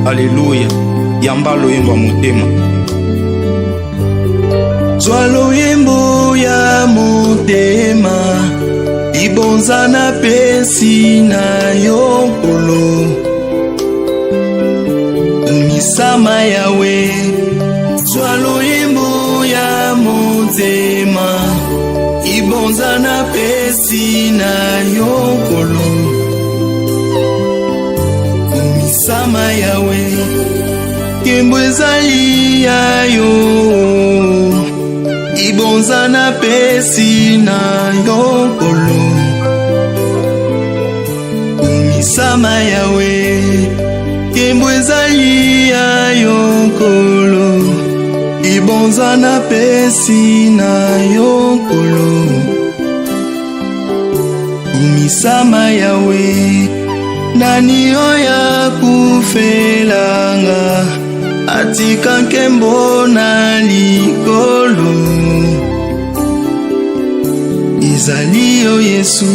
Alléluia. Yamba loyembo motema. Zwa loyembo ya motema, ibonza na pesi na yokolo. Umisama yawe. Zwa loyembo ya motema, ibonza na pesi na yokolo. Umisama yawe. Kembo ezali ya yo, ibonza na pesi na yokolo. Umisama yawe. Kembo ezali ya yokolo, ibonza na pesi na yokolo. Umisama yawe. Nani oya kufelanga, atika nkembo na likolo. Ezali yo Yesu.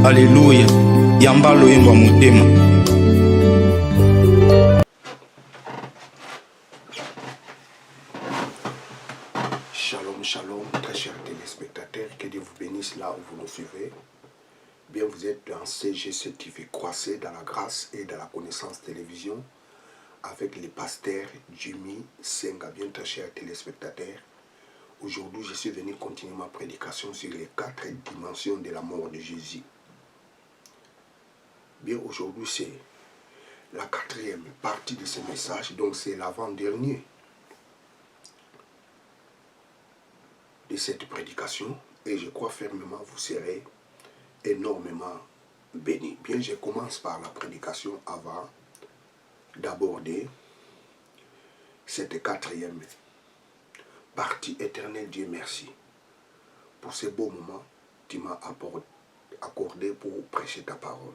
Alléluia. Yamba loyembo motema. Shalom, shalom, très chers téléspectateurs, que Dieu vous bénisse là où vous nous suivez. Bien, vous êtes dans CGC TV Croissez dans la grâce et dans la connaissance télévision avec les pasteurs Jimmy Senga. Bien, très chers téléspectateurs, aujourd'hui je suis venu continuer ma prédication sur les 4 dimensions de la mort de Jésus. Bien, aujourd'hui c'est la 4e partie de ce message, donc c'est l'avant-dernier de cette prédication, et je crois fermement vous serez énormément bénis. Bien, je commence par la prédication avant d'aborder cette 4e partie. Éternel Dieu, merci pour ce beau moment que tu m'as accordé pour prêcher ta parole.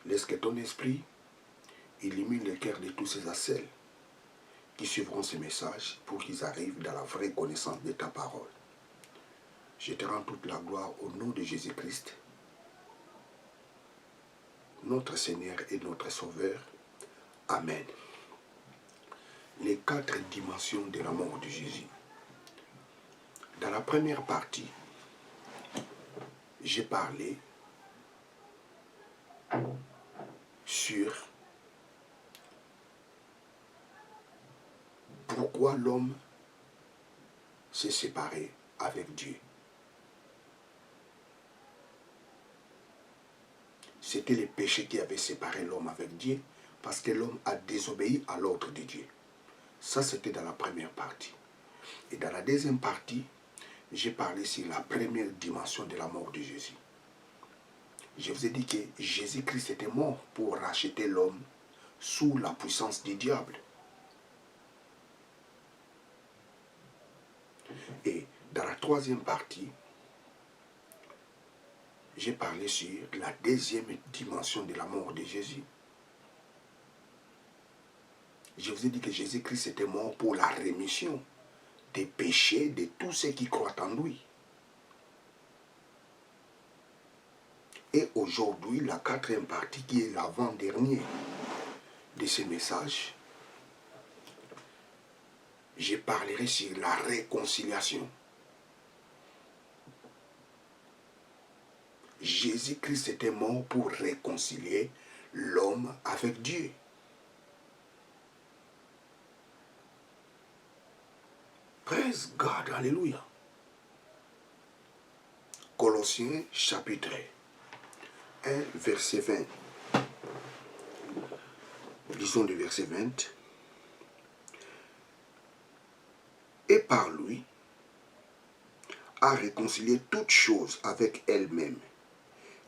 Laisse que ton esprit illumine le cœur de tous ces accels qui suivront ce message pour qu'ils arrivent dans la vraie connaissance de ta parole. Je te rends toute la gloire au nom de Jésus-Christ, notre Seigneur et notre Sauveur. Amen. Les 4 dimensions de la mort de Jésus. Dans la première partie, j'ai parlé sur pourquoi l'homme s'est séparé avec Dieu. C'était le péché qui avait séparé l'homme avec Dieu parce que l'homme a désobéi à l'ordre de Dieu. Ça, c'était dans la première partie. Et dans la deuxième partie, j'ai parlé sur la première dimension de la mort de Jésus. Je vous ai dit que Jésus-Christ était mort pour racheter l'homme sous la puissance du diable. Et dans la 3e partie, j'ai parlé sur la 2e dimension de la mort de Jésus. Je vous ai dit que Jésus-Christ était mort pour la rémission des péchés de tous ceux qui croient en lui. Et aujourd'hui, la 4e partie qui est l'avant-dernier de ce message, je parlerai sur la réconciliation. Jésus-Christ était mort pour réconcilier l'homme avec Dieu. Praise God, alléluia. Colossiens chapitre 1, verset 20. Lisons le verset 20. Et par lui, a réconcilié toutes choses avec elle-même,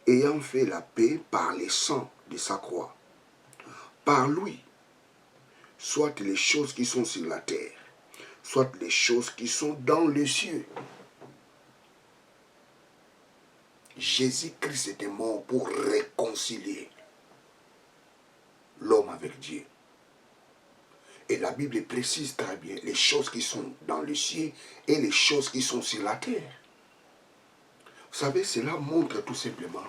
ayant fait la paix par le sang de sa croix. Par lui, soit les choses qui sont sur la terre, soit les choses qui sont dans les cieux. Jésus-Christ était mort pour réconcilier l'homme avec Dieu. Et la Bible précise très bien les choses qui sont dans les cieux et les choses qui sont sur la terre. Vous savez, cela montre tout simplement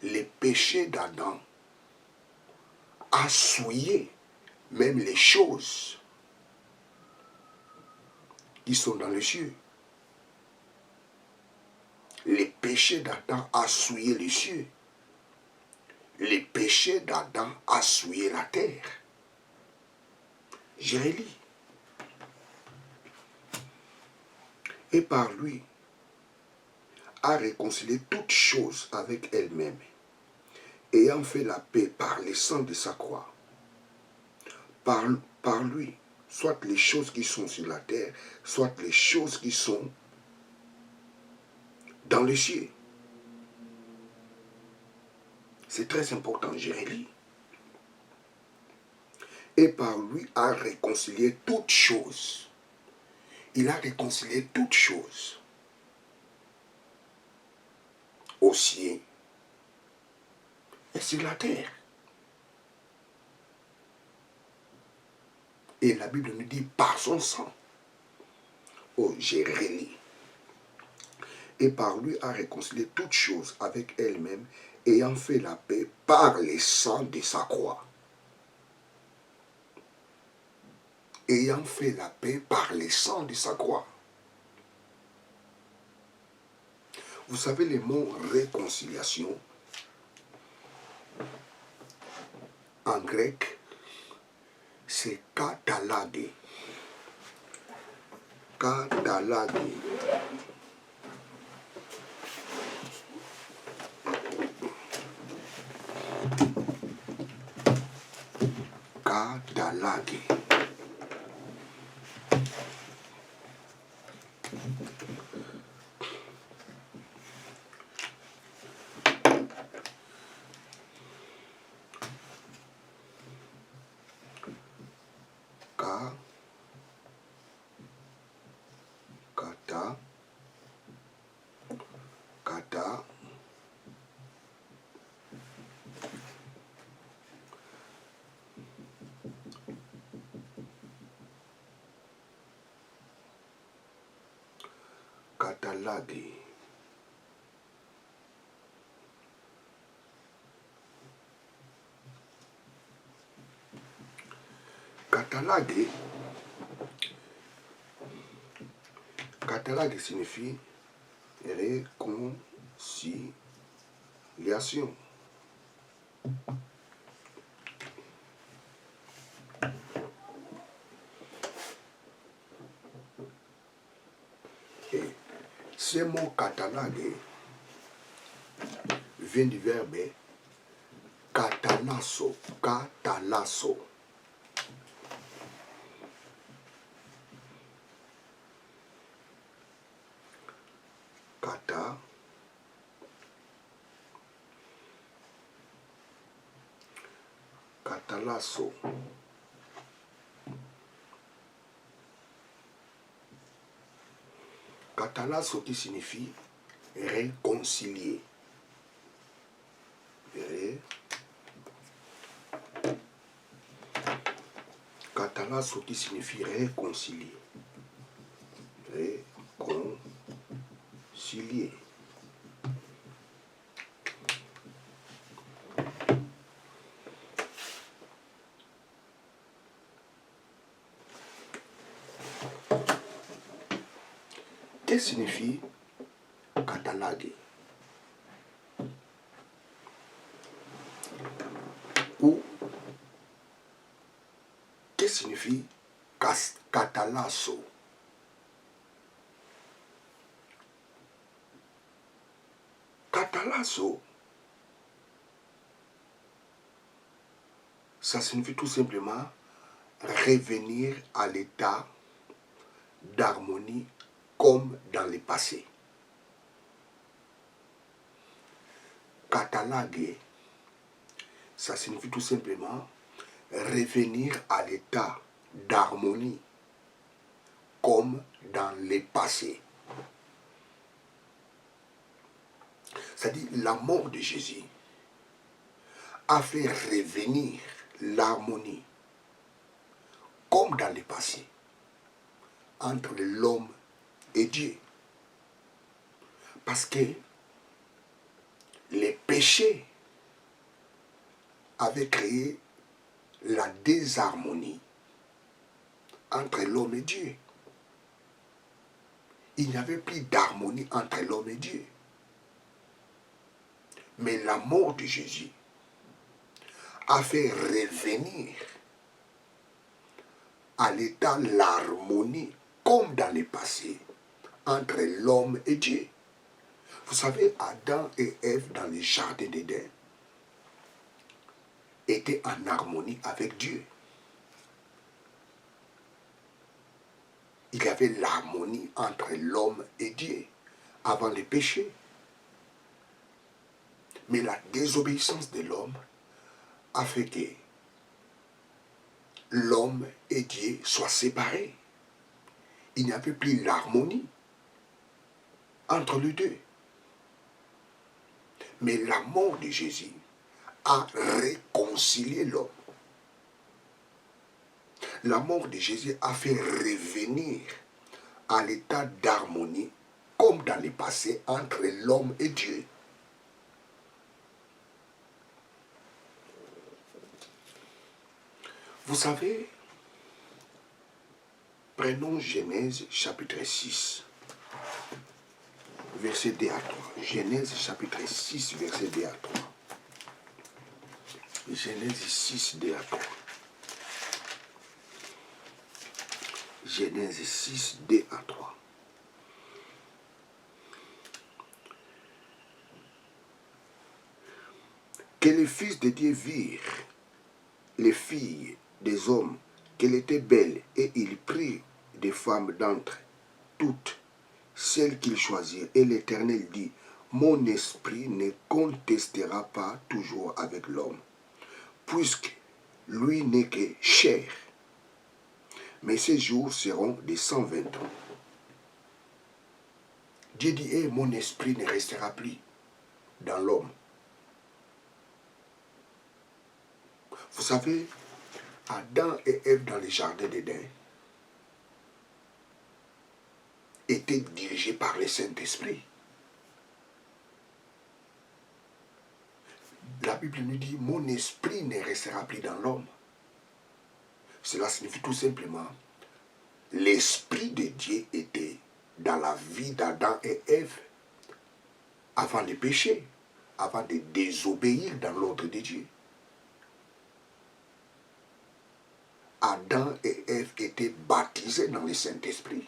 les péchés d'Adam a souillé même les choses qui sont dans les cieux. Les péchés d'Adam a souillé les cieux. Les péchés d'Adam a souillé la terre. Je relis. Et par lui a réconcilié toutes choses avec elle-même, ayant fait la paix par le sang de sa croix. Par lui, soit les choses qui sont sur la terre, soit les choses qui sont dans les cieux. C'est très important, je relis. Et par lui a réconcilié toutes choses. Il a réconcilié toutes choses. Au ciel et sur la terre. Et la Bible nous dit par son sang. Oh, j'ai relis. Et par lui a réconcilié toutes choses avec elle-même, ayant fait la paix par le sang de sa croix. Ayant fait la paix par le sang de sa croix. Vous savez, le mot réconciliation, en grec, c'est katalage. Katalage. Katalage. Katalage. Katalage. Katalage signifie réconciliation. Et ce mot katalage vient du verbe katalasso. Katalasso. Katalasso. Katalasso qui signifie réconcilier. Katalasso qui signifie réconcilier. Réconcilier. Que signifie katalage? Ou que signifie katalasso? Katalasso, ça signifie tout simplement revenir à l'état d'harmonie comme dans le passé. Katalage, ça signifie tout simplement revenir à l'état d'harmonie comme dans le passé. C'est-à-dire la mort de Jésus a fait revenir l'harmonie comme dans le passé entre l'homme et Dieu. Parce que les péchés avaient créé la désharmonie entre l'homme et Dieu. Il n'y avait plus d'harmonie entre l'homme et Dieu. Mais la mort de Jésus a fait revenir à l'état l'harmonie comme dans le passé entre l'homme et Dieu. Vous savez, Adam et Ève dans le jardin d'Éden étaient en harmonie avec Dieu. Il y avait l'harmonie entre l'homme et Dieu avant le péché. Mais la désobéissance de l'homme a fait que l'homme et Dieu soient séparés. Il n'y avait plus l'harmonie entre les deux. Mais la mort de Jésus a réconcilié l'homme. La mort de Jésus a fait revenir à l'état d'harmonie comme dans le passé entre l'homme et Dieu. Vous savez, prenons Genèse chapitre 6, verset 2 à 3. Genèse chapitre 6, verset 2 à 3. Genèse 6, 2 à 3. Genèse 6, 2 à 3. Que les fils de Dieu virent les filles des hommes, qu'elle était belle, et ils prirent des femmes d'entre toutes celles qu'ils choisirent. Et l'Éternel dit, mon esprit ne contestera pas toujours avec l'homme, puisque lui n'est que chair, mais ses jours seront de 120 ans. Dieu dit, hey, mon esprit ne restera plus dans l'homme. Vous savez, Adam et Ève dans le jardin d'Éden étaient dirigés par le Saint-Esprit. La Bible nous dit, mon esprit ne restera plus dans l'homme. Cela signifie tout simplement, l'Esprit de Dieu était dans la vie d'Adam et Ève avant le péché, avant de désobéir dans l'ordre de Dieu. Adam et Ève étaient baptisés dans le Saint-Esprit.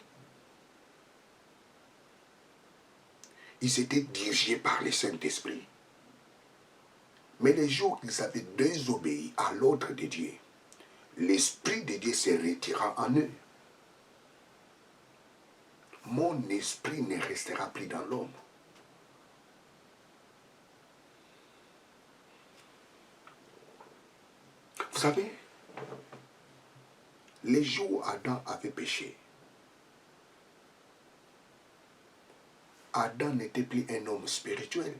Ils étaient dirigés par le Saint-Esprit. Mais les jours qu'ils avaient désobéi à l'ordre de Dieu, l'Esprit de Dieu se retira en eux. Mon esprit ne restera plus dans l'homme. Vous savez, les jours où Adam avait péché, Adam n'était plus un homme spirituel.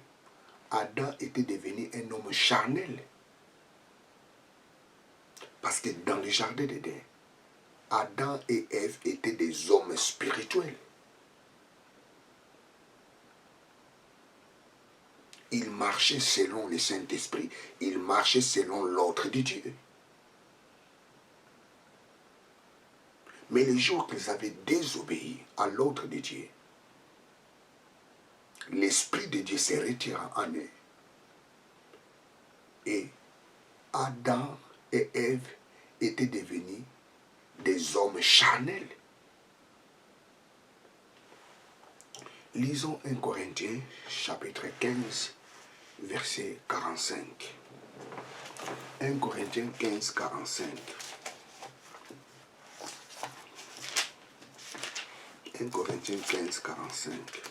Adam était devenu un homme charnel. Parce que dans le jardin d'Éden, Adam et Ève étaient des hommes spirituels. Ils marchaient selon le Saint-Esprit. Ils marchaient selon l'ordre de Dieu. Mais les jours qu'ils avaient désobéi à l'ordre de Dieu, l'Esprit de Dieu se retira en eux. Et Adam et Ève étaient devenus des hommes charnels. Lisons 1 Corinthiens, chapitre 15, verset 45. 1 Corinthiens 15, 45. 1 Corinthiens 15, 45.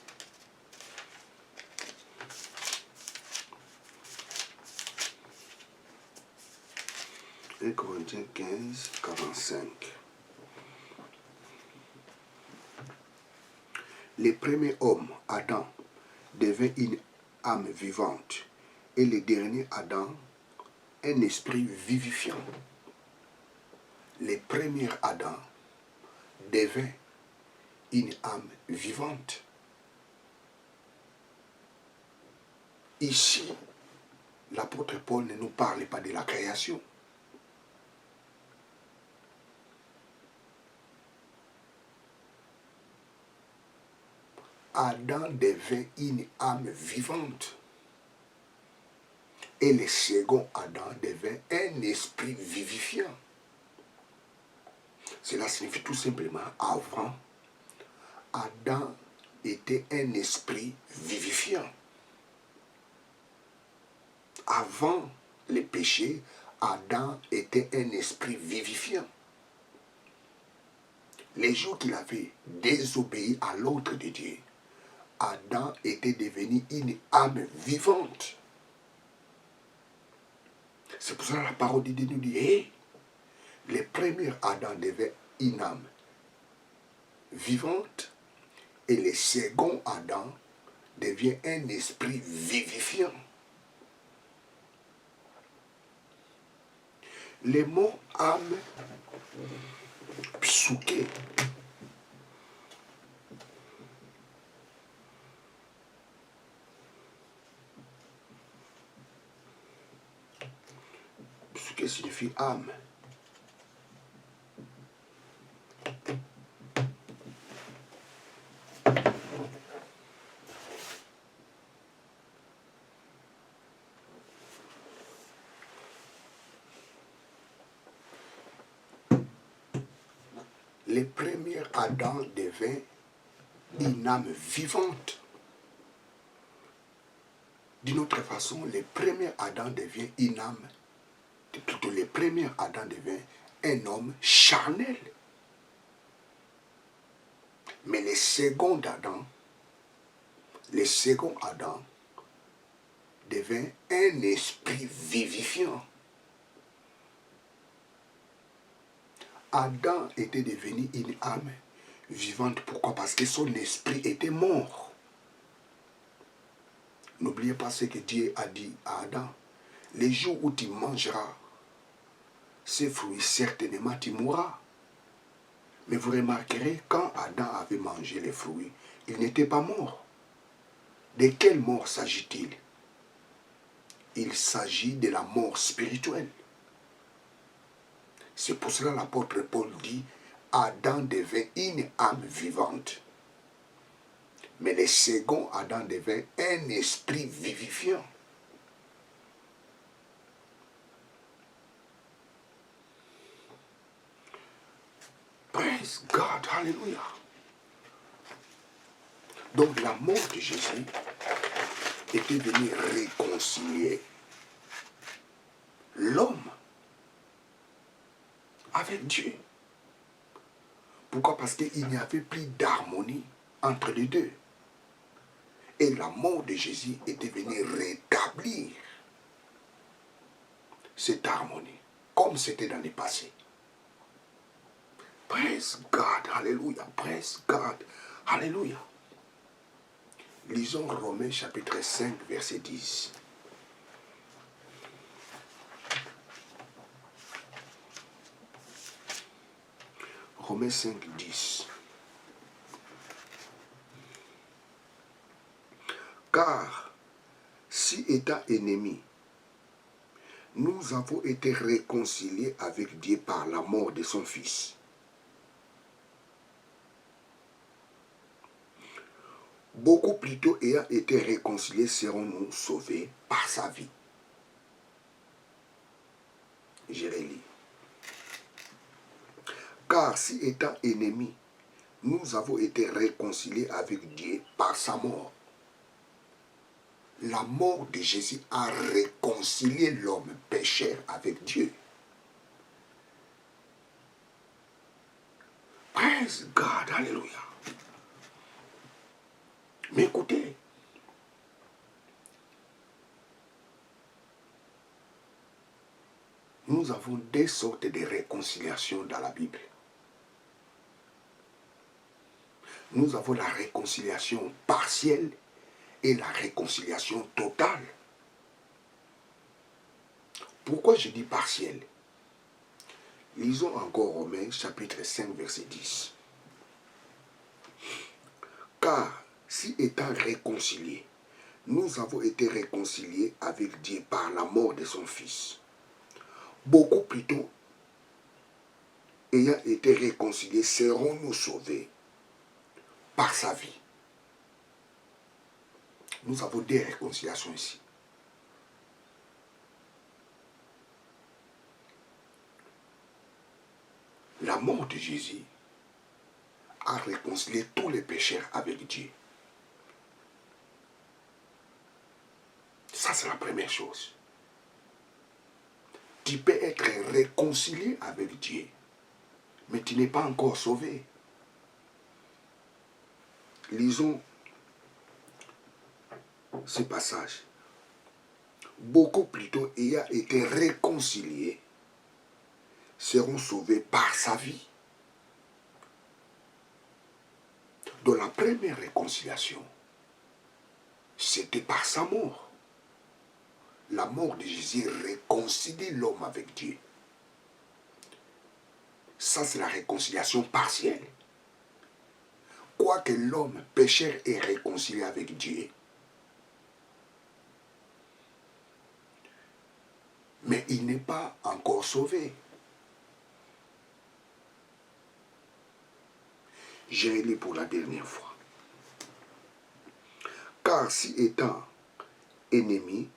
« 1 Corinthiens 15, 45. Le premier homme, Adam, devint une âme vivante et le dernier Adam, un esprit vivifiant. Le premier Adam devint une âme vivante. Ici, l'apôtre Paul ne nous parle pas de la création. Adam devint une âme vivante. Et le second Adam devint un esprit vivifiant. Cela signifie tout simplement, avant, Adam était un esprit vivifiant. Avant le péché, Adam était un esprit vivifiant. Les jours qu'il avait désobéi à l'ordre de Dieu, Adam était devenu une âme vivante. C'est pour ça que la parole de Dieu nous dit, hey, le premier Adam devait une âme vivante et le second Adam devient un esprit vivifiant. Le mot âme, psuké, psuké signifie âme. Le premier Adam devint une âme vivante. D'une autre façon, le premier Adam devient une âme, plutôt le premier Adam devient un homme charnel. Mais le second Adam devint un esprit vivifiant. Adam était devenu une âme vivante. Pourquoi? Parce que son esprit était mort. N'oubliez pas ce que Dieu a dit à Adam. Les jours où tu mangeras ces fruits, certainement tu mourras. Mais vous remarquerez, quand Adam avait mangé les fruits, il n'était pas mort. De quelle mort s'agit-il? Il s'agit de la mort spirituelle. C'est pour cela que l'apôtre Paul dit, Adam devint une âme vivante. Mais le second Adam devint un esprit vivifiant. Praise God, hallelujah. Donc la mort de Jésus était venue réconcilier l'homme avec Dieu. Pourquoi? Parce qu'il n'y avait plus d'harmonie entre les deux. Et la mort de Jésus était venue rétablir cette harmonie, comme c'était dans le passé. Praise God, hallelujah, praise God, hallelujah. Lisons Romains chapitre 5, verset 10. Romains 5, 10. Car, si étant ennemis, nous avons été réconciliés avec Dieu par la mort de son Fils. Beaucoup plus tôt ayant été réconciliés, serons-nous sauvés par sa vie. Je relis. Car si étant ennemis, nous avons été réconciliés avec Dieu par sa mort. La mort de Jésus a réconcilié l'homme pécheur avec Dieu. Praise God, alléluia. Mais écoutez, nous avons deux sortes de réconciliation dans la Bible. Nous avons la réconciliation partielle et la réconciliation totale. Pourquoi je dis partielle? Lisons encore Romains chapitre 5 verset 10. Car si étant réconciliés, nous avons été réconciliés avec Dieu par la mort de son Fils. Beaucoup plutôt, ayant été réconciliés, serons-nous sauvés par sa vie. Nous avons des réconciliations ici. La mort de Jésus a réconcilié tous les pécheurs avec Dieu. Ça, c'est la première chose. Tu peux être réconcilié avec Dieu, mais tu n'es pas encore sauvé. Lisons ce passage. Beaucoup plutôt ayant été réconciliés seront sauvés par sa vie. Dans la première réconciliation, c'était par sa mort. La mort de Jésus réconcilie l'homme avec Dieu. Ça, c'est la réconciliation partielle. Quoique l'homme pécheur est réconcilié avec Dieu, mais il n'est pas encore sauvé. Je lis pour la dernière fois. Car si étant ennemis,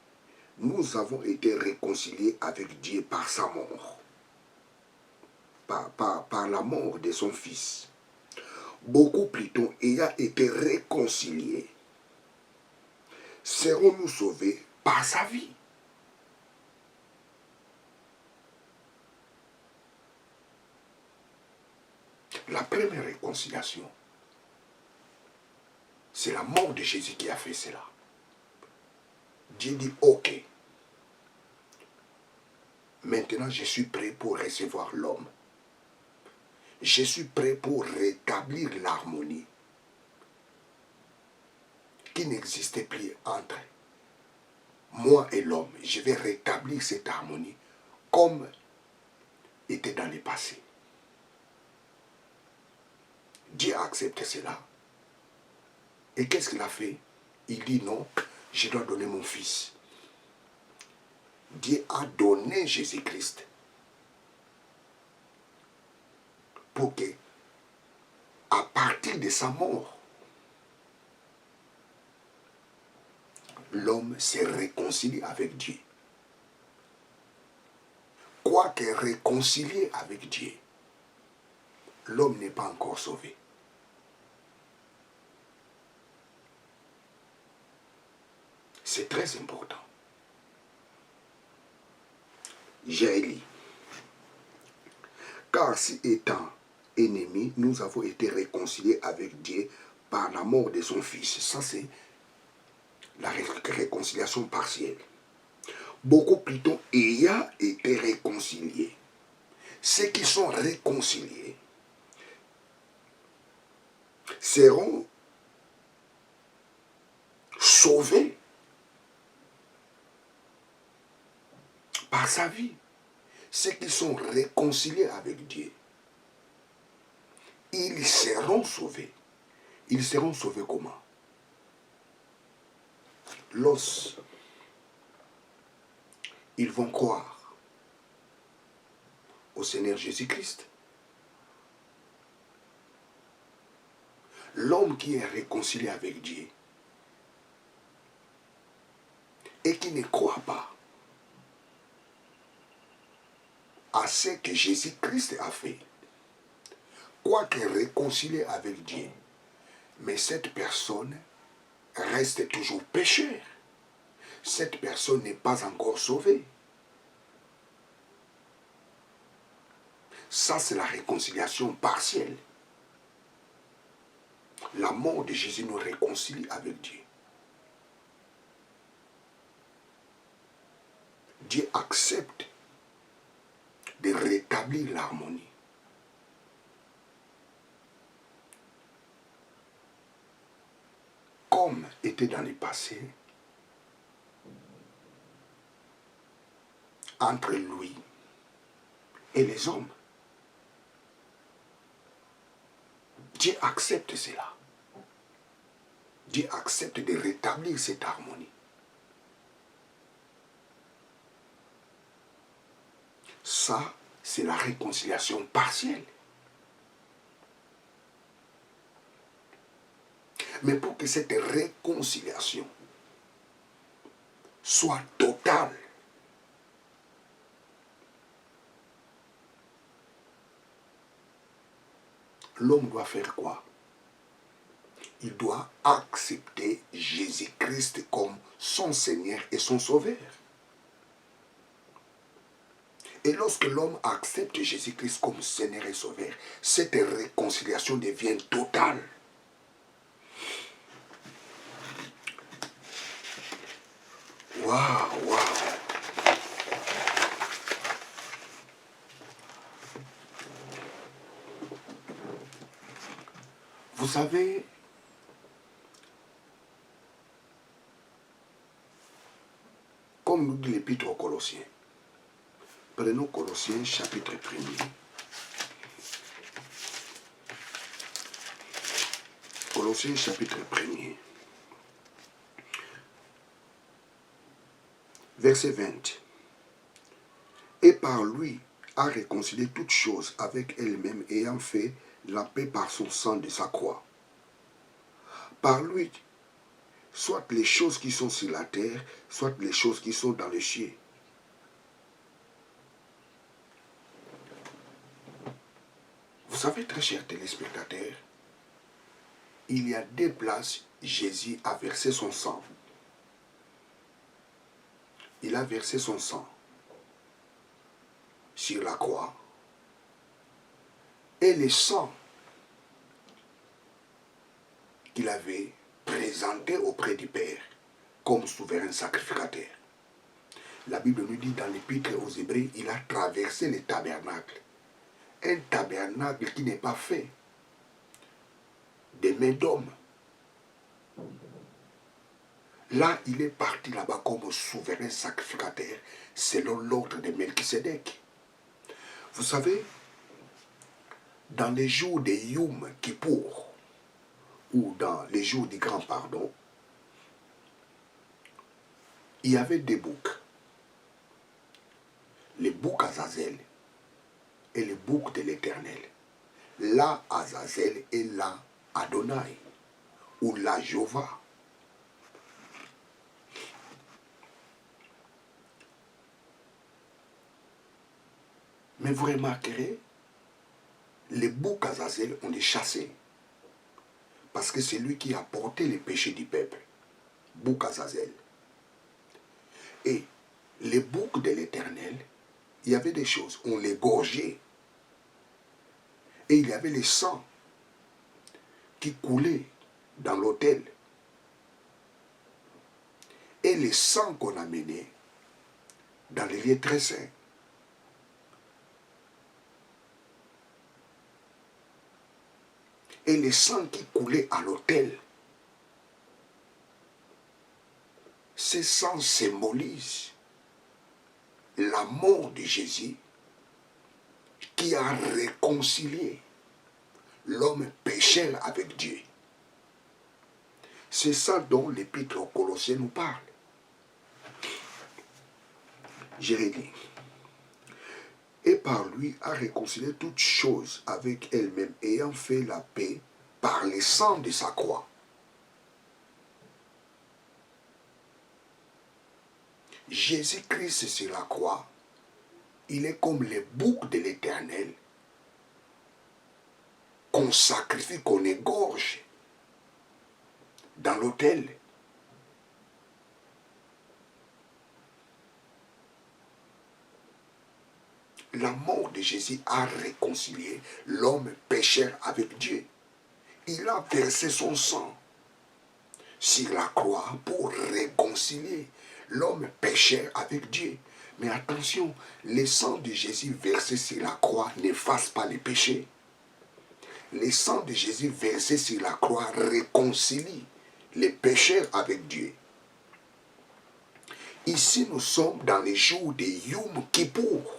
nous avons été réconciliés avec Dieu par sa mort, par la mort de son Fils. Beaucoup plutôt ayant été réconciliés, serons-nous sauvés par sa vie. La première réconciliation, c'est la mort de Jésus qui a fait cela. Dieu dit, ok, maintenant je suis prêt pour recevoir l'homme. Je suis prêt pour rétablir l'harmonie qui n'existait plus entre moi et l'homme. Je vais rétablir cette harmonie comme était dans le passé. Dieu a accepté cela. Et qu'est-ce qu'il a fait? Il dit non, je dois donner mon fils. Dieu a donné Jésus-Christ pour que, à partir de sa mort, l'homme se réconcilie avec Dieu. Quoique réconcilié avec Dieu, l'homme n'est pas encore sauvé. C'est très important. J'ai lu. Car si étant ennemis, nous avons été réconciliés avec Dieu par la mort de son Fils. Ça, c'est la réconciliation partielle. Beaucoup plutôt ayant été réconciliés. Ceux qui sont réconciliés seront sauvés par sa vie. Ceux qui sont réconciliés avec Dieu, ils seront sauvés. Ils seront sauvés comment? Lorsqu'ils vont croire au Seigneur Jésus-Christ. L'homme qui est réconcilié avec Dieu et qui ne croit pas à ce que Jésus-Christ a fait, quoique réconcilié avec Dieu, mais cette personne reste toujours pécheur. cette personne n'est pas encore sauvée. Ça, c'est la réconciliation partielle. La mort de Jésus nous réconcilie avec Dieu. Dieu accepte de rétablir l'harmonie. Comme était dans le passé, entre lui et les hommes. Dieu accepte cela. Dieu accepte de rétablir cette harmonie. Ça, c'est la réconciliation partielle. Mais pour que cette réconciliation soit totale, l'homme doit faire quoi? Il doit accepter Jésus-Christ comme son Seigneur et son Sauveur. Et lorsque l'homme accepte Jésus-Christ comme Seigneur et Sauveur, cette réconciliation devient totale. Waouh, waouh. Vous savez, comme nous dit l'Épître aux Colossiens, prenons Colossiens chapitre 1er. Colossiens chapitre 1er. Verset 20. Et par lui a réconcilié toutes choses avec elle-même, ayant fait la paix par son sang de sa croix. Par lui, soit les choses qui sont sur la terre, soit les choses qui sont dans les cieux. Vous savez, très chers téléspectateurs, il y a deux places, Jésus a versé son sang. Il a versé son sang sur la croix. Et le sang qu'il avait présenté auprès du Père comme souverain sacrificateur. La Bible nous dit dans l'Épître aux Hébreux, il a traversé le tabernacle. Un tabernacle qui n'est pas fait de mains d'homme. Là, il est parti là-bas comme souverain sacrificateur selon l'ordre de Melchisédek. Vous savez, dans les jours de Yom Kippour, ou dans les jours du grand pardon, il y avait des boucs. Les boucs Azazel et les boucs de l'Éternel. Là, Azazel et là, Adonai, ou là, Jéhovah. Mais vous remarquerez, les boucs Azazel, on les chassait. Parce que c'est lui qui a porté les péchés du peuple. Bouc Azazel. Et les boucs de l'Éternel, il y avait des choses, on les gorgeait. Et il y avait le sang qui coulait dans l'autel. Et le sang qu'on amenait dans les lieux très saints. Et le sang qui coulait à l'autel, ce sang symbolise la mort de Jésus qui a réconcilié l'homme pécheur avec Dieu. C'est ça dont l'Épître aux Colossiens nous parle. Je redis. Et par lui a réconcilié toutes choses avec elle-même, ayant fait la paix par le sang de sa croix. Jésus-Christ sur la croix, il est comme les boucs de l'Éternel qu'on sacrifie, qu'on égorge dans l'autel. que Jésus a réconcilié l'homme pécheur avec Dieu. Il a versé son sang sur la croix pour réconcilier l'homme pécheur avec Dieu. Mais attention, le sang de Jésus versé sur la croix n'efface pas les péchés. Le sang de Jésus versé sur la croix réconcilie les pécheurs avec Dieu. Ici, nous sommes dans les jours de Yom Kippour.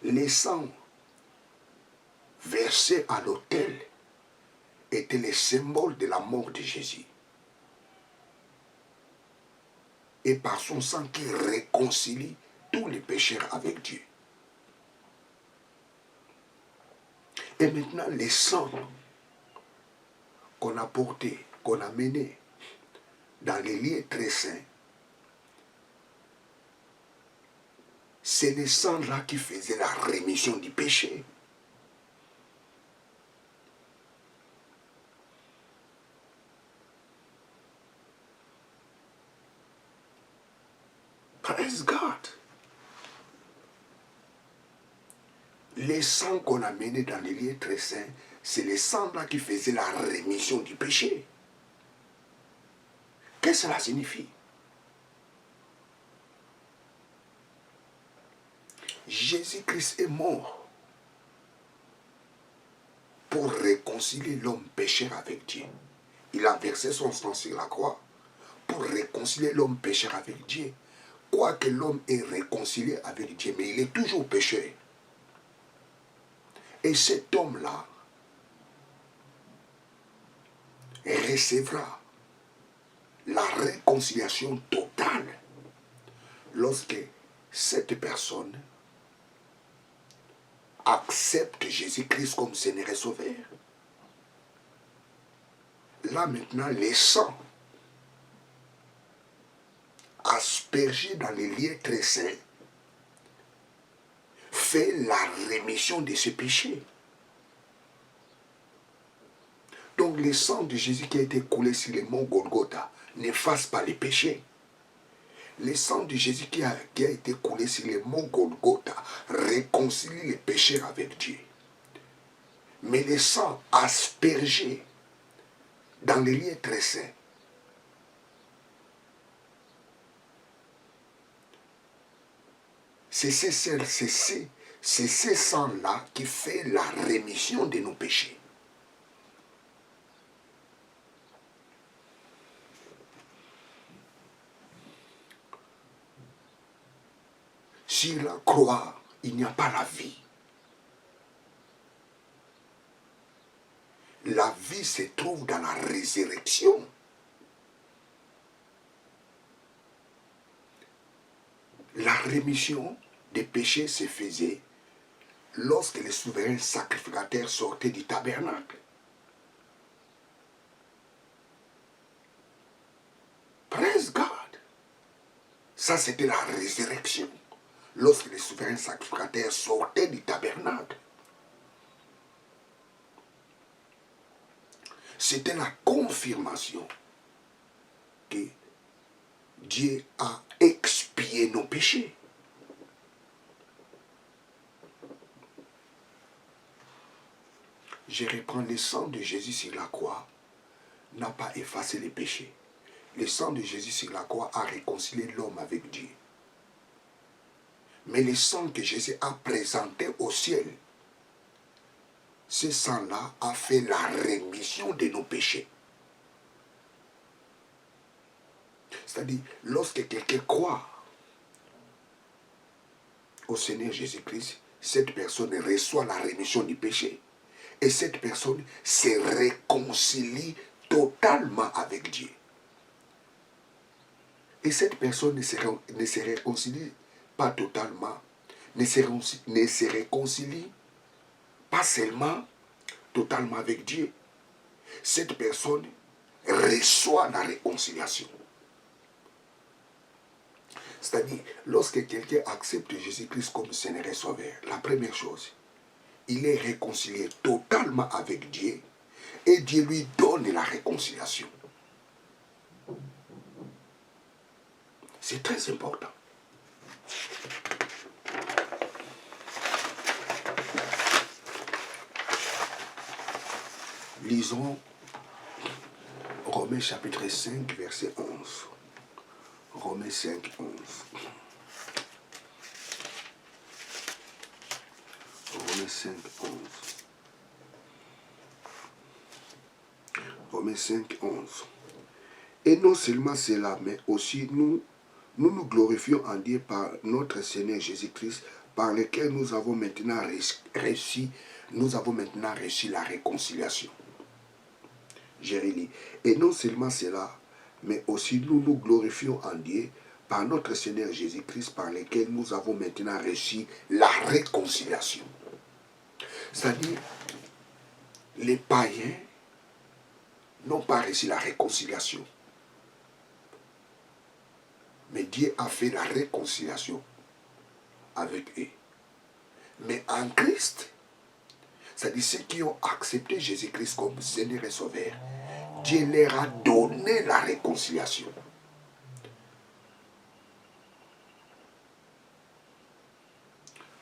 Les sangs versés à l'autel étaient les symboles de la mort de Jésus. Et par son sang qui réconcilie tous les pécheurs avec Dieu. Et maintenant, les sangs qu'on a portés, qu'on a menés dans les lieux très saints, c'est les sangs-là qui faisaient la rémission du péché. Praise God. Les sangs qu'on a menés dans les lieux très saints, c'est les sangs-là qui faisaient la rémission du péché. Qu'est-ce que cela signifie? Jésus-Christ est mort pour réconcilier l'homme pécheur avec Dieu. Il a versé son sang sur la croix pour réconcilier l'homme pécheur avec Dieu. Quoique l'homme est réconcilié avec Dieu, mais il est toujours pécheur. Et cet homme-là recevra la réconciliation totale lorsque cette personne accepte Jésus-Christ comme Seigneur et Sauveur. Là maintenant, les sangs aspergés dans les lieux très saints fait la rémission de ses péchés. Donc le sang de Jésus qui a été coulé sur le mont Golgotha n'efface pas les péchés. Le sang de Jésus qui a été coulé sur le mont Golgotha réconcilie les pécheurs avec Dieu. Mais le sang aspergé dans les lieux très saints c'est ce sang-là qui fait la rémission de nos péchés. Sur la croix, il n'y a pas la vie. La vie se trouve dans la résurrection. La rémission des péchés se faisait lorsque les souverains sacrificateurs sortaient du tabernacle. Praise God. Ça, c'était la résurrection. Lorsque les souverains sacrificateurs sortaient du tabernacle. C'était la confirmation que Dieu a expié nos péchés. Je reprends, le sang de Jésus sur la croix n'a pas effacé les péchés. Le sang de Jésus sur la croix a réconcilié l'homme avec Dieu. Mais le sang que Jésus a présenté au ciel, ce sang-là a fait la rémission de nos péchés. C'est-à-dire, lorsque quelqu'un croit au Seigneur Jésus-Christ, cette personne reçoit la rémission du péché. Et cette personne se réconcilie totalement avec Dieu. Et cette personne ne se réconcilie pas totalement, ne se réconcilie pas seulement totalement avec Dieu. Cette personne reçoit la réconciliation. C'est-à-dire, lorsque quelqu'un accepte Jésus-Christ comme Seigneur et Sauveur, la première chose, il est réconcilié totalement avec Dieu. Et Dieu lui donne la réconciliation. C'est très important. Lisons Romains chapitre 5, verset 11. Romains 5, 11. Romains 5, 11. Romains 5, 11. Et non seulement cela, mais aussi nous glorifions en Dieu par notre Seigneur Jésus-Christ, par lequel nous avons maintenant reçu la réconciliation. Je relis. Et non seulement cela, mais aussi nous glorifions en Dieu par notre Seigneur Jésus-Christ, par lequel nous avons maintenant reçu la réconciliation. C'est-à-dire, les païens n'ont pas reçu la réconciliation. Mais Dieu a fait la réconciliation avec eux. Mais en Christ, c'est-à-dire ceux qui ont accepté Jésus-Christ comme Seigneur et Sauveur, Dieu leur a donné la réconciliation.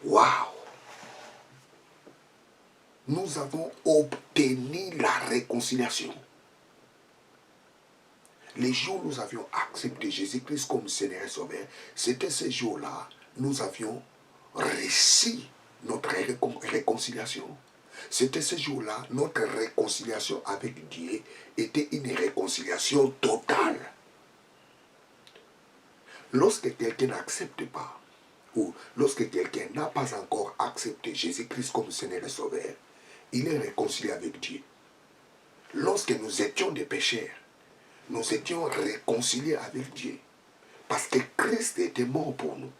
Waouh! Nous avons obtenu la réconciliation. Les jours où nous avions accepté Jésus-Christ comme Seigneur et Sauveur, c'était ces jours-là, nous avions reçu notre réconciliation. C'était ce jour-là, notre réconciliation avec Dieu était une réconciliation totale. Lorsque quelqu'un n'accepte pas, ou lorsque quelqu'un n'a pas encore accepté Jésus-Christ comme Seigneur et Sauveur, il est réconcilié avec Dieu. Lorsque nous étions des pécheurs, nous étions réconciliés avec Dieu. Parce que Christ était mort pour nous.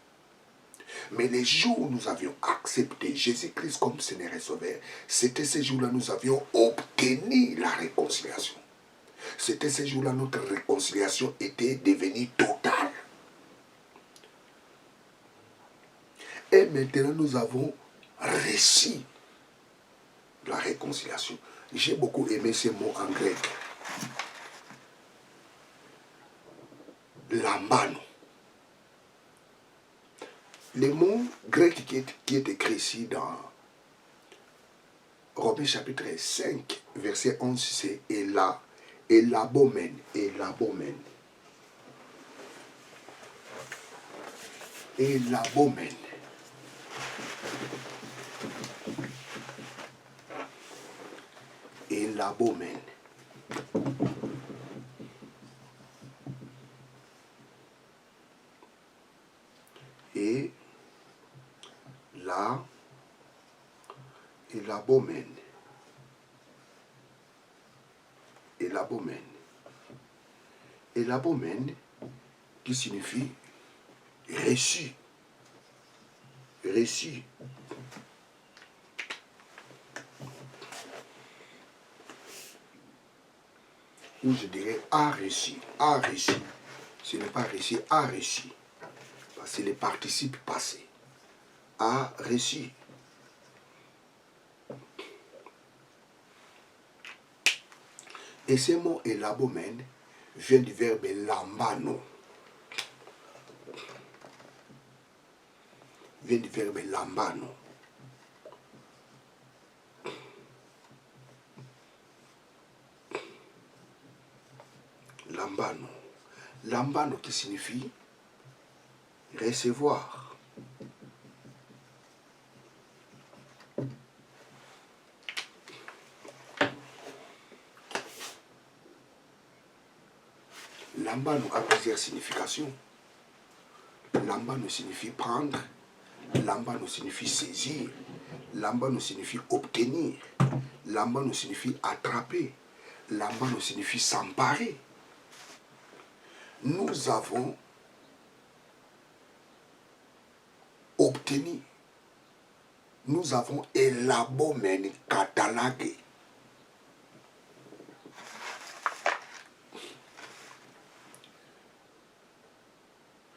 Mais les jours où nous avions accepté Jésus-Christ comme Seigneur et Sauveur, c'était ces jours-là que nous avions obtenu la réconciliation. C'était ces jours-là que notre réconciliation était devenue totale. Et maintenant, nous avons reçu la réconciliation. J'ai beaucoup aimé ces mots en grec. Lambano. Le mot grec qui est écrit ici dans Romains chapitre 5, verset 11, c'est elabomen, elabomen. Elabomen. Elabomen. Et là, elabomen. Elabomen. Elabomen qui signifie reçu. Reçu. Ou je dirais a reçu. A reçu. Ce n'est pas reçu, a reçu. C'est le participe passé. A reçu. Et ce mot elabomen vient du verbe lambano. Vient du verbe lambano. Lambano. Lambano qui signifie recevoir. Lambano a plusieurs significations. Lambano signifie prendre. Lambano signifie saisir. Lambano signifie obtenir. Lambano signifie attraper. Lambano signifie s'emparer. Nous avons obtenu. Nous avons élaboré, catalogué.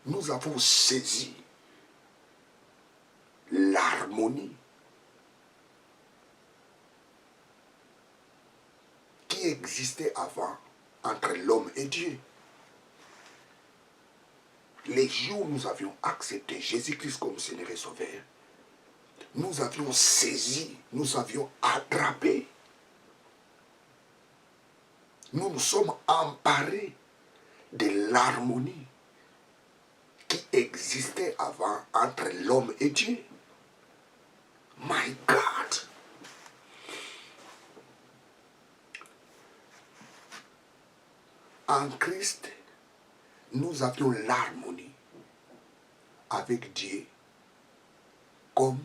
Nous avons saisi l'harmonie. qui existait avant entre l'homme et Dieu. Les jours où nous avions accepté Jésus-Christ comme Seigneur et Sauveur, nous avions saisi, nous avions attrapé. Nous nous sommes emparés de l'harmonie qui existait avant entre l'homme et Dieu. My God! En Christ, nous avions l'harmonie avec Dieu comme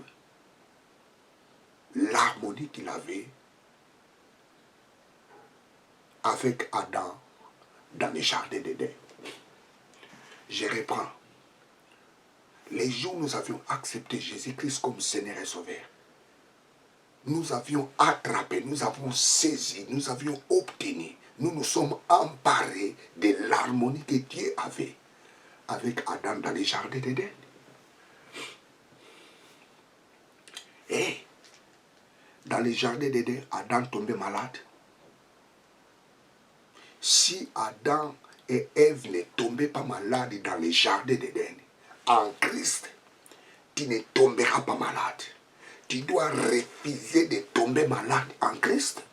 l'harmonie qu'il avait avec Adam dans le jardin d'Éden. Je reprends. Les jours où nous avions accepté Jésus-Christ comme Seigneur et Sauveur, nous avions attrapé, nous avons saisi, nous avions obtenu, nous nous sommes emparés de l'harmonie que Dieu avait avec Adam dans le jardin d'Éden. Et dans le jardin d'Éden, Adam tombait malade. Si Adam et Ève ne tombaient pas malades dans le jardin d'Éden, en Christ, tu ne tomberas pas malade. Tu dois refuser de tomber malade en Christ.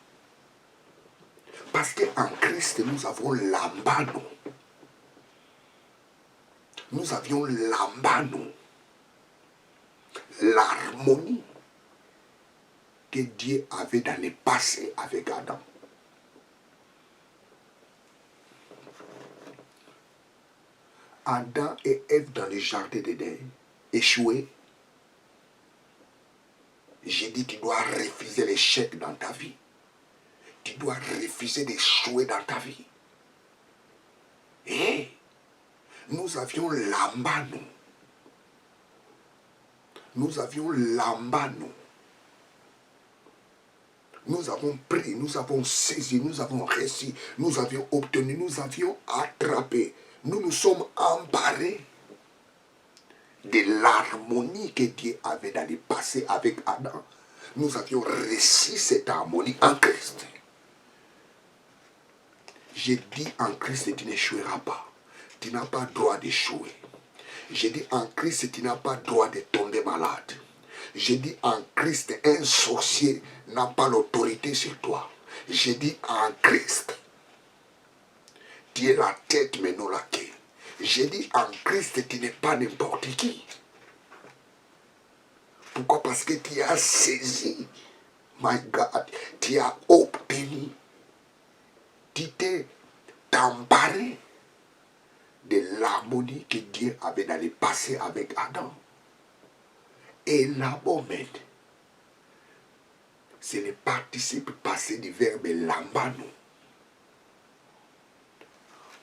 Parce qu'en Christ, nous avons l'ambano. Nous avions l'ambano. L'harmonie que Dieu avait dans le passé avec Adam. Adam et Ève dans le jardin d'Éden, échoués. J'ai dit, tu dois refuser l'échec dans ta vie. Tu dois refuser d'échouer dans ta vie. Et nous avions l'ambano. Nous avions l'ambano. Nous avons pris, nous avons saisi, nous avons réussi, nous avions obtenu, nous avions attrapé. Nous nous sommes emparés de l'harmonie que Dieu avait dans le passé avec Adam. Nous avions reçu cette harmonie en Christ. J'ai dit en Christ, tu n'échoueras pas. Tu n'as pas droit d'échouer. J'ai dit en Christ, tu n'as pas droit de tomber malade. J'ai dit en Christ, un sorcier n'a pas l'autorité sur toi. J'ai dit en Christ, tu es la tête mais non la queue. J'ai dit en Christ, tu n'es pas n'importe qui. Pourquoi? Parce que tu as saisi, my God, tu as obtenu, tu t'es emparé de l'harmonie que Dieu avait dans le passé avec Adam. Et l'abomène, c'est le participe passé du verbe lambano.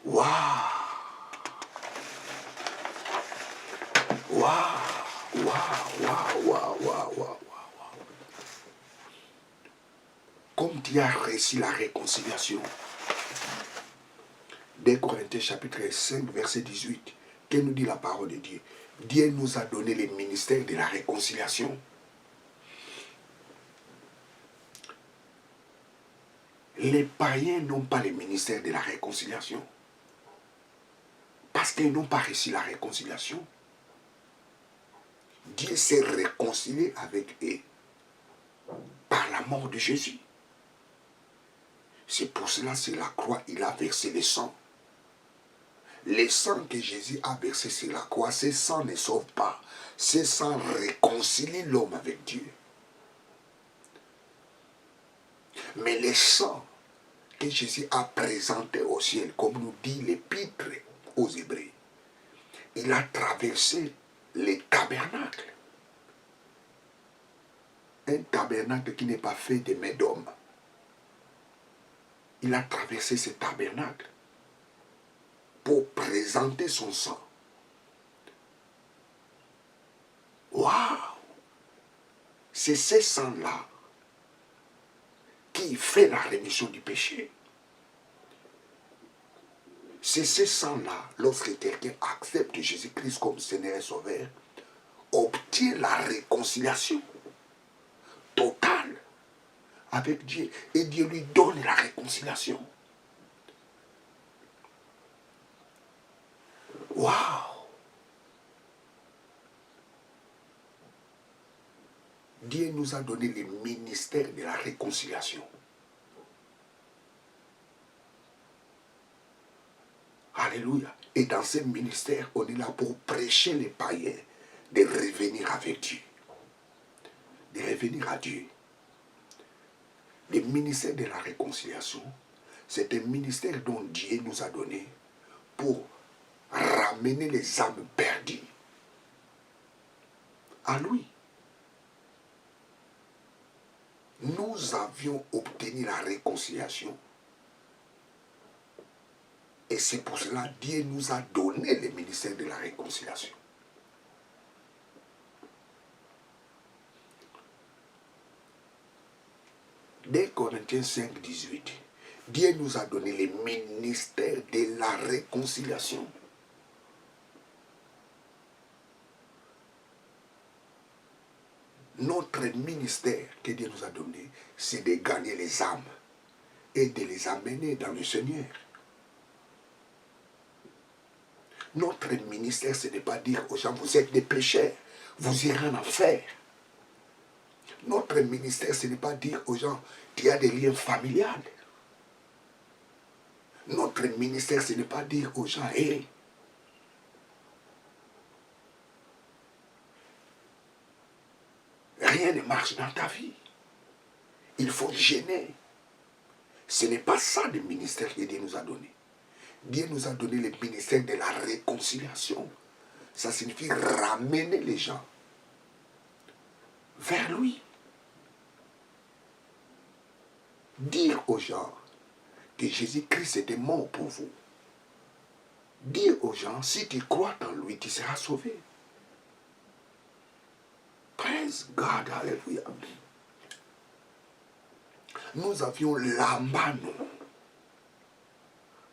Waouh! Waouh! Waouh! Waouh! Waouh! Comme tu as reçu la réconciliation. 2 Corinthiens chapitre 5, verset 18. Que nous dit la parole de Dieu? Dieu nous a donné le ministère de la réconciliation. Les païens n'ont pas le ministère de la réconciliation. Parce qu'ils n'ont pas reçu la réconciliation. Dieu s'est réconcilié avec eux par la mort de Jésus. C'est pour cela, c'est la croix, il a versé le sang. Le sang que Jésus a versé sur la croix, ce sang ne sauve pas. Ce sang réconcilie l'homme avec Dieu. Mais le sang que Jésus a présenté au ciel, comme nous dit l'épître aux Hébreux, il a traversé les tabernacles. Un tabernacle qui n'est pas fait de mains d'homme. Il a traversé ce tabernacle pour présenter son sang. Waouh! C'est ce sang-là qui fait la rémission du péché. C'est ce sang-là, lorsque quelqu'un accepte Jésus-Christ comme Seigneur et Sauveur, obtient la réconciliation totale avec Dieu et Dieu lui donne la réconciliation. Waouh! Dieu nous a donné le ministère de la réconciliation. Alléluia. Et dans ce ministère, on est là pour prêcher les païens de revenir avec Dieu. De revenir à Dieu. Le ministère de la réconciliation, c'est un ministère dont Dieu nous a donné pour ramener les âmes perdues à lui. Nous avions obtenu la réconciliation. Et c'est pour cela que Dieu nous a donné le ministère de la réconciliation. Dès Corinthiens 5, 18, Dieu nous a donné le ministère de la réconciliation. Notre ministère que Dieu nous a donné, c'est de gagner les âmes et de les amener dans le Seigneur. Notre ministère, ce n'est pas dire aux gens, vous êtes des pécheurs, vous irez en enfer. Notre ministère, ce n'est pas dire aux gens, tu as des liens familiaux. Notre ministère, ce n'est pas dire aux gens, hé, rien ne marche dans ta vie. Il faut gêner. Ce n'est pas ça le ministère que Dieu nous a donné. Dieu nous a donné le ministère de la réconciliation. Ça signifie ramener les gens vers lui. Dire aux gens que Jésus-Christ était mort pour vous. Dire aux gens, si tu crois en lui, tu seras sauvé. Praise God, alléluia. Nous avions la mano.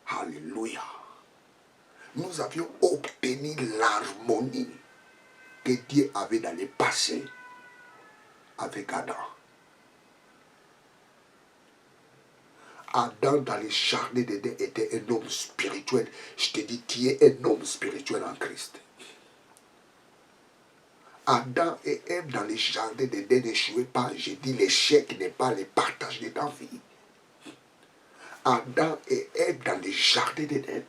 Alléluia. Nous avions obtenu l'harmonie que Dieu avait dans le passé avec Adam. Adam dans le jardin d'Éden était un homme spirituel. Je te dis, tu es un homme spirituel en Christ. Adam et Ève dans le jardin d'Éden n'échouaient pas. Je dis, l'échec n'est pas le partage de ta vie. Adam et Ève dans le jardin d'Éden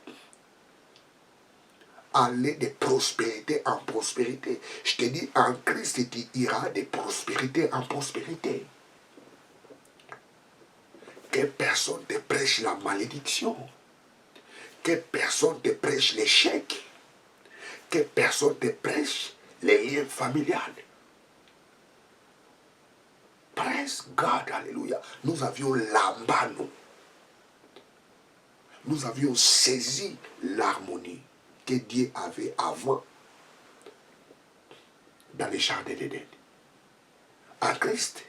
allaient de prospérité en prospérité. Je te dis, en Christ, tu iras de prospérité en prospérité. Que personne te prêche la malédiction. Que personne te prêche l'échec. Que personne te prêche les liens familiaux. Praise God, alléluia. Nous avions l'ambano. Nous avions saisi l'harmonie que Dieu avait avant dans les jardins d'Éden. En Christ.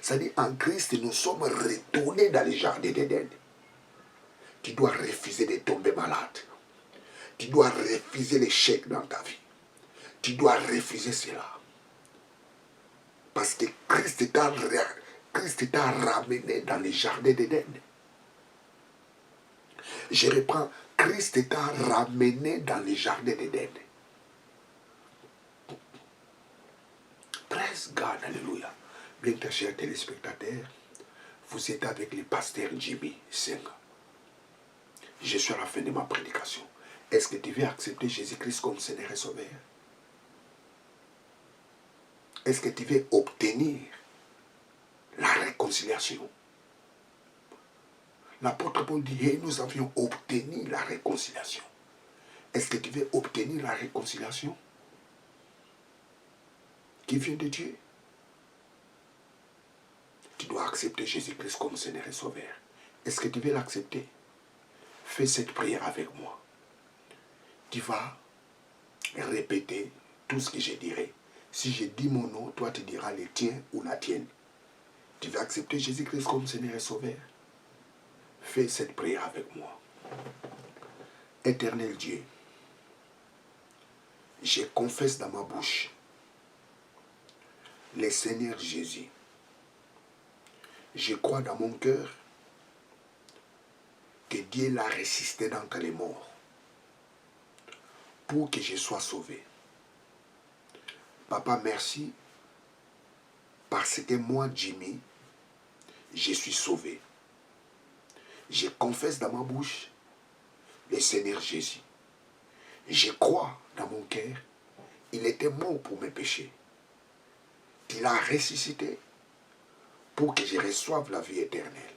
C'est-à-dire, en Christ, nous sommes retournés dans les jardins d'Éden. Tu dois refuser de tomber malade. Tu dois refuser l'échec dans ta vie. Tu dois refuser cela. Parce que Christ t'a ramené dans les jardins d'Éden. Je reprends, Christ t'a ramené dans les jardins d'Éden. Praise God, alléluia. Bien, chers téléspectateurs, vous êtes avec le pasteur Jimmy Senga. Je suis à la fin de ma prédication. Est-ce que tu veux accepter Jésus-Christ comme Seigneur et Sauveur? Est-ce que tu veux obtenir la réconciliation? L'apôtre Paul dit, hey, nous avions obtenu la réconciliation. Est-ce que tu veux obtenir la réconciliation qui vient de Dieu? Tu dois accepter Jésus-Christ comme Seigneur et Sauveur. Est-ce que tu veux l'accepter? Fais cette prière avec moi. Tu vas répéter tout ce que je dirai. Si je dis mon nom, toi tu diras le tien ou la tienne. Tu veux accepter Jésus-Christ comme Seigneur et Sauveur? Fais cette prière avec moi. Éternel Dieu, je confesse dans ma bouche le Seigneur Jésus Je crois dans mon cœur que Dieu l'a ressuscité d'entre les morts pour que je sois sauvé. Papa, merci parce que moi, Jimmy, je suis sauvé. Je confesse dans ma bouche le Seigneur Jésus. Je crois dans mon cœur, il était mort pour mes péchés. Il a ressuscité pour que je reçoive la vie éternelle.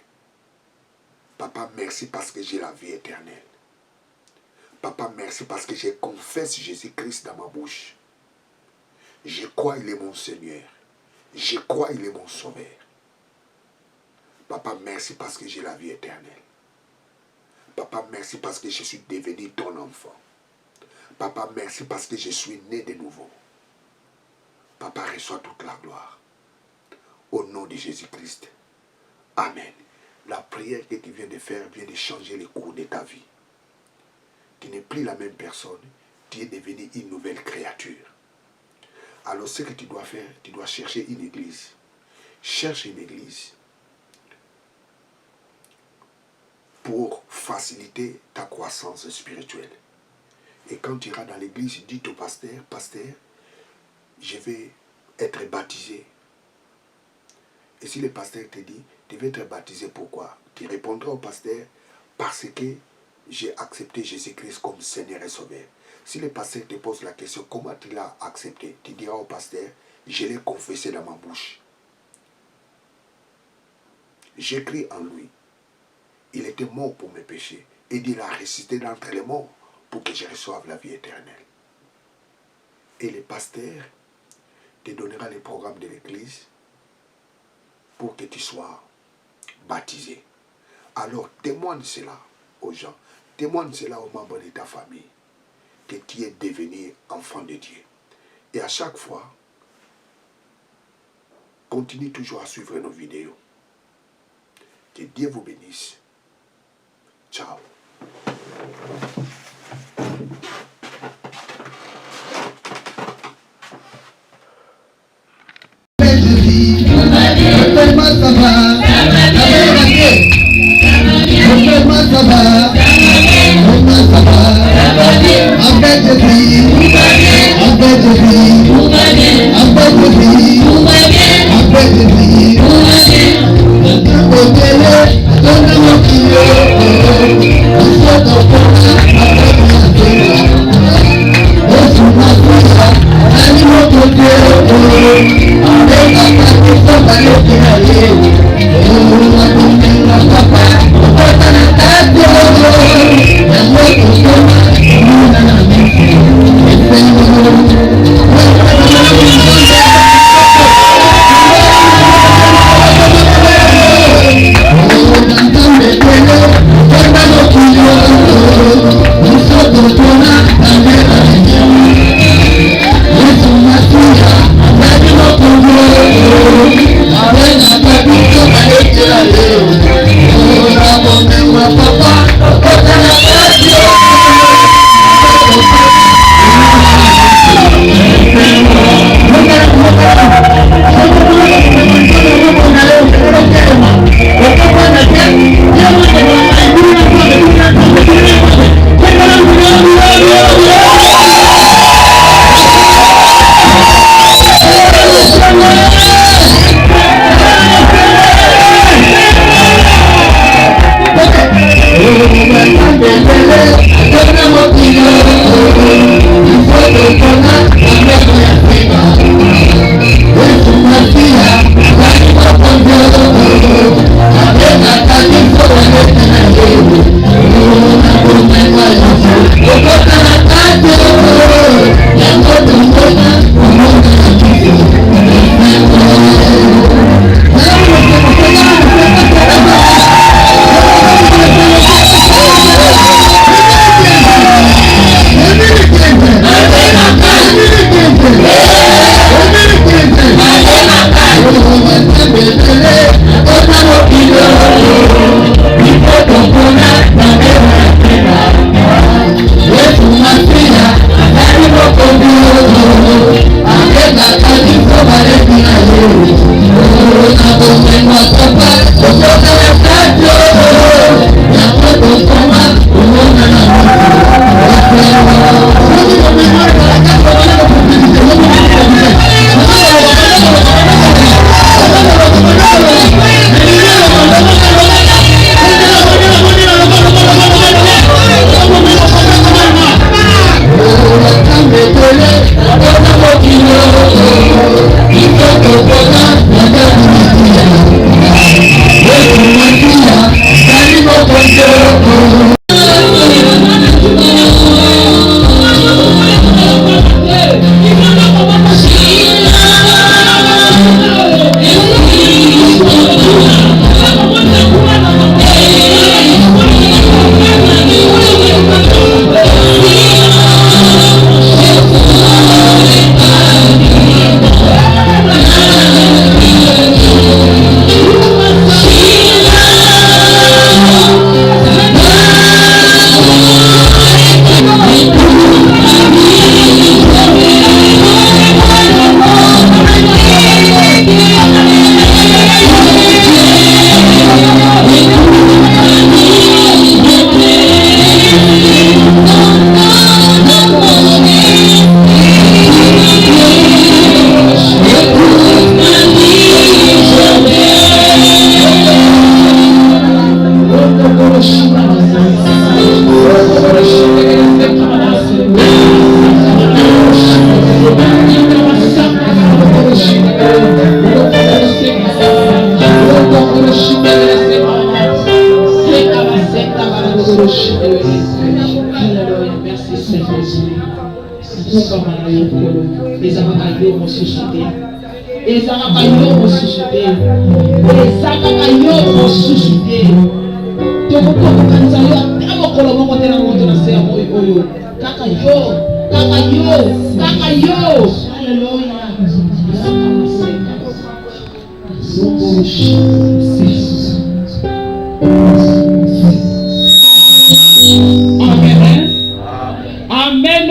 Papa, merci parce que j'ai la vie éternelle. Papa, merci parce que je confesse Jésus-Christ dans ma bouche. Je crois qu'il est mon Seigneur. Je crois qu'il est mon Sauveur. Papa, merci parce que j'ai la vie éternelle. Papa, merci parce que je suis devenu ton enfant. Papa, merci parce que je suis né de nouveau. Papa, reçois toute la gloire. Au nom de Jésus-Christ. Amen. La prière que tu viens de faire vient de changer le cours de ta vie. Tu n'es plus la même personne. Tu es devenu une nouvelle créature. Alors ce que tu dois faire, tu dois chercher une église. Cherche une église pour faciliter ta croissance spirituelle. Et quand tu iras dans l'église, dis au pasteur, pasteur, je vais être baptisé. Et si le pasteur te dit, tu veux être baptisé, pourquoi? Tu répondras au pasteur, parce que j'ai accepté Jésus-Christ comme Seigneur et Sauveur. Si le pasteur te pose la question, comment tu l'as accepté? Tu diras au pasteur, je l'ai confessé dans ma bouche. J'ai cru en lui. Il était mort pour mes péchés. Et il a ressuscité d'entre les morts pour que je reçoive la vie éternelle. Et le pasteur te donnera les programmes de l'église pour que tu sois baptisé. Alors témoigne cela aux gens. Témoigne cela aux membres de ta famille. Que tu es devenu enfant de Dieu. Et à chaque fois, continue toujours à suivre nos vidéos. Que Dieu vous bénisse. Ciao. ezalaka yo mosusu te ezalaka yo mosusu te ezalaka yo mosusu te tokokokanisa yo ata mokolo moko te na moto na se ya moi oyo kaka yo kaka yo kaka yo alleluya ezalaka maseka amen amen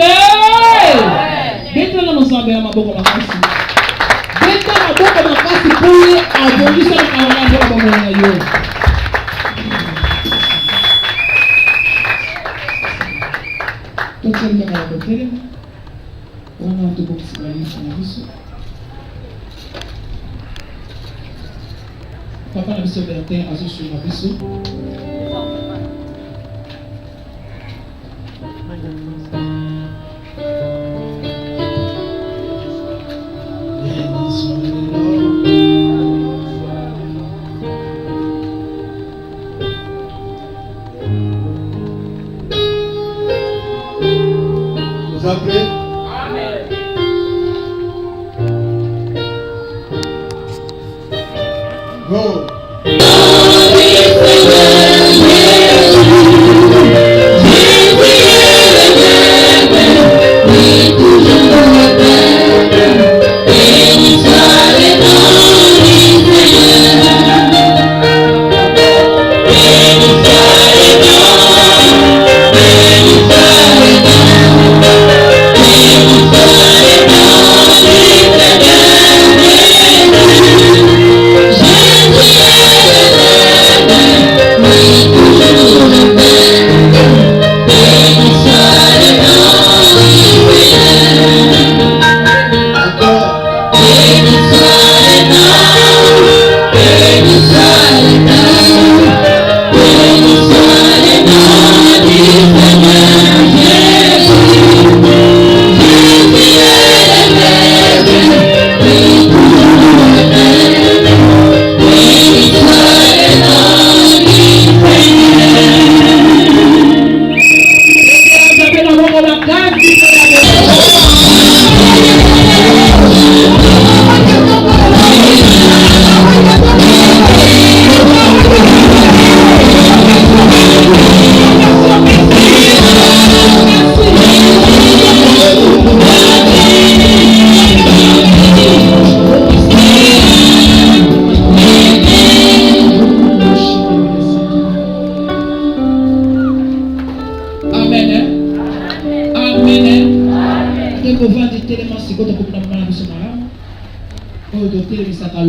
betela nozambe ya maboko makasi beta maboko makasi po ye abongiselaka wana mboka bomona na yo totelema ya kotelema wana tobokisi balisa na biso papa na biso Bertin azosunga biso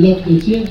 l'ordre de Dieu.